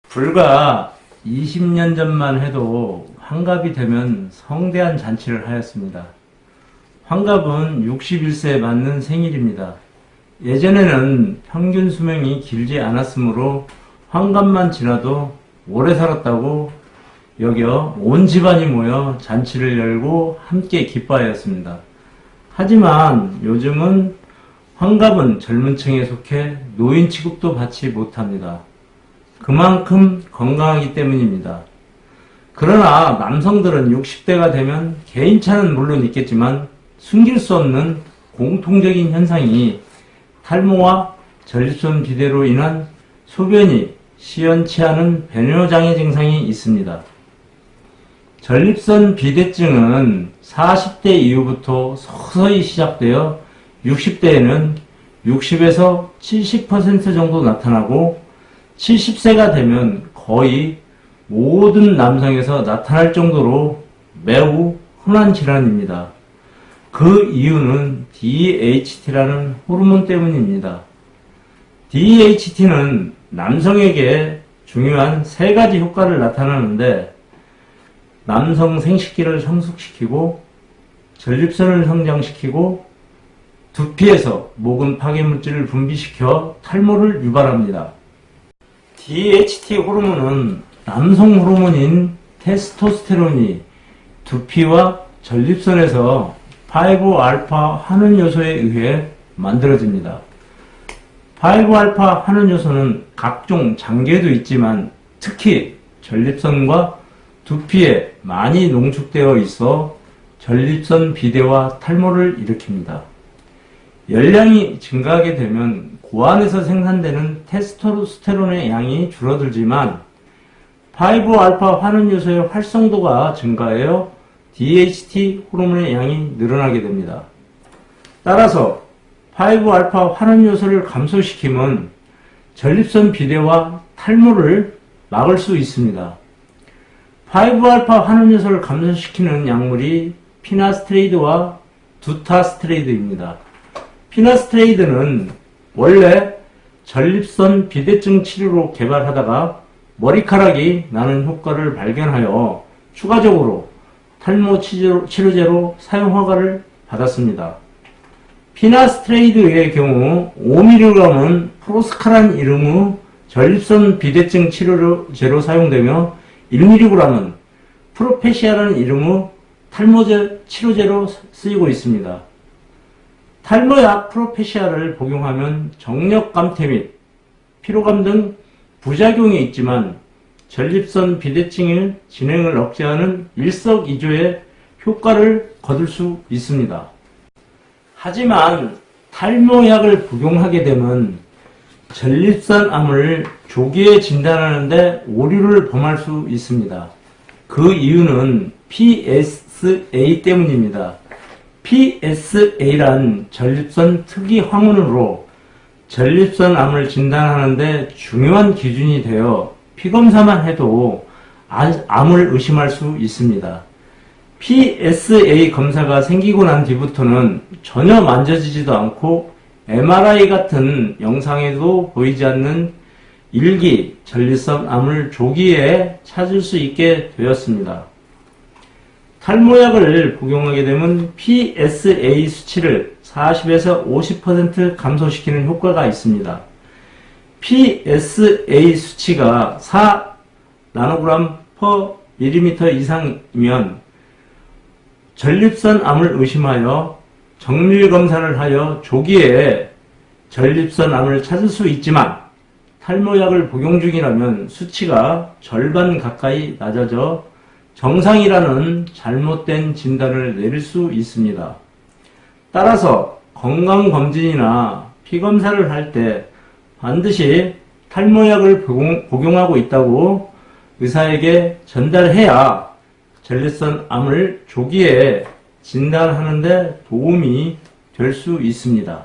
불과 20년 전만 해도 환갑이 되면 성대한 잔치를 하였습니다. 환갑은 61세에 맞는 생일입니다. 예전에는 평균 수명이 길지 않았으므로 환갑만 지나도 오래 살았다고 여겨 온 집안이 모여 잔치를 열고 함께 기뻐하였습니다. 하지만 요즘은 환갑은 젊은 층에 속해 노인 취급도 받지 못합니다. 그만큼 건강하기 때문입니다. 그러나 남성들은 60대가 되면 개인차는 물론 있겠지만 숨길 수 없는 공통적인 현상이 탈모와 전립선 비대로 인한 소변이 시원치 않은 배뇨장애 증상이 있습니다. 전립선 비대증은 40대 이후부터 서서히 시작되어 60대에는 60에서 70% 정도 나타나고 70세가 되면 거의 모든 남성에서 나타날 정도로 매우 흔한 질환입니다. 그 이유는 DHT라는 호르몬 때문입니다. DHT는 남성에게 중요한 3가지 효과를 나타나는데 남성 생식기를 성숙시키고 전립선을 성장시키고 두피에서 모근 파괴물질을 분비시켜 탈모를 유발합니다. DHT 호르몬은 남성 호르몬인 테스토스테론이 두피와 전립선에서 5알파 환원 요소에 의해 만들어집니다. 5알파 환원 요소는 각종 장기에도 있지만 특히 전립선과 두피에 많이 농축되어 있어 전립선 비대와 탈모를 일으킵니다. 열량이 증가하게 되면 고안에서 생산되는 테스토스테론의 양이 줄어들지만 5알파 환원 요소의 활성도가 증가하여 DHT 호르몬의 양이 늘어나게 됩니다. 따라서 5알파 환원 요소를 감소시키면 전립선 비대와 탈모를 막을 수 있습니다. 5알파 환원 요소를 감소시키는 약물이 피나스트레이드와 두타스트레이드입니다. 피나스트레이드는 원래 전립선 비대증 치료로 개발하다가 머리카락이 나는 효과를 발견하여 추가적으로 탈모 치료제로 사용 허가를 받았습니다. 피나스트레이드의 경우 5mg은 프로스카란 이름의 전립선 비대증 치료제로 사용되며 1mg은 프로페시아라는 이름의 탈모 치료제로 쓰이고 있습니다. 탈모약 프로페시아를 복용하면 정력 감퇴 및 피로감 등 부작용이 있지만 전립선 비대증의 진행을 억제하는 일석이조의 효과를 거둘 수 있습니다. 하지만 탈모약을 복용하게 되면 전립선암을 조기에 진단하는 데 오류를 범할 수 있습니다. 그 이유는 PSA 때문입니다. PSA란 전립선 특이 황혼으로 전립선암을 진단하는 데 중요한 기준이 되어 피검사만 해도 암을 의심할 수 있습니다. PSA 검사가 생기고 난 뒤부터는 전혀 만져지지도 않고 MRI 같은 영상에도 보이지 않는 일기 전립선암을 조기에 찾을 수 있게 되었습니다. 탈모약을 복용하게 되면 PSA 수치를 40에서 50% 감소시키는 효과가 있습니다. PSA 수치가 4 나노그램 per 밀리미터 이상이면 전립선암을 의심하여 정밀검사를 하여 조기에 전립선암을 찾을 수 있지만 탈모약을 복용 중이라면 수치가 절반 가까이 낮아져 정상이라는 잘못된 진단을 내릴 수 있습니다. 따라서 건강검진이나 피검사를 할 때 반드시 탈모약을 복용하고 있다고 의사에게 전달해야 전립선암을 조기에 진단하는 데 도움이 될 수 있습니다.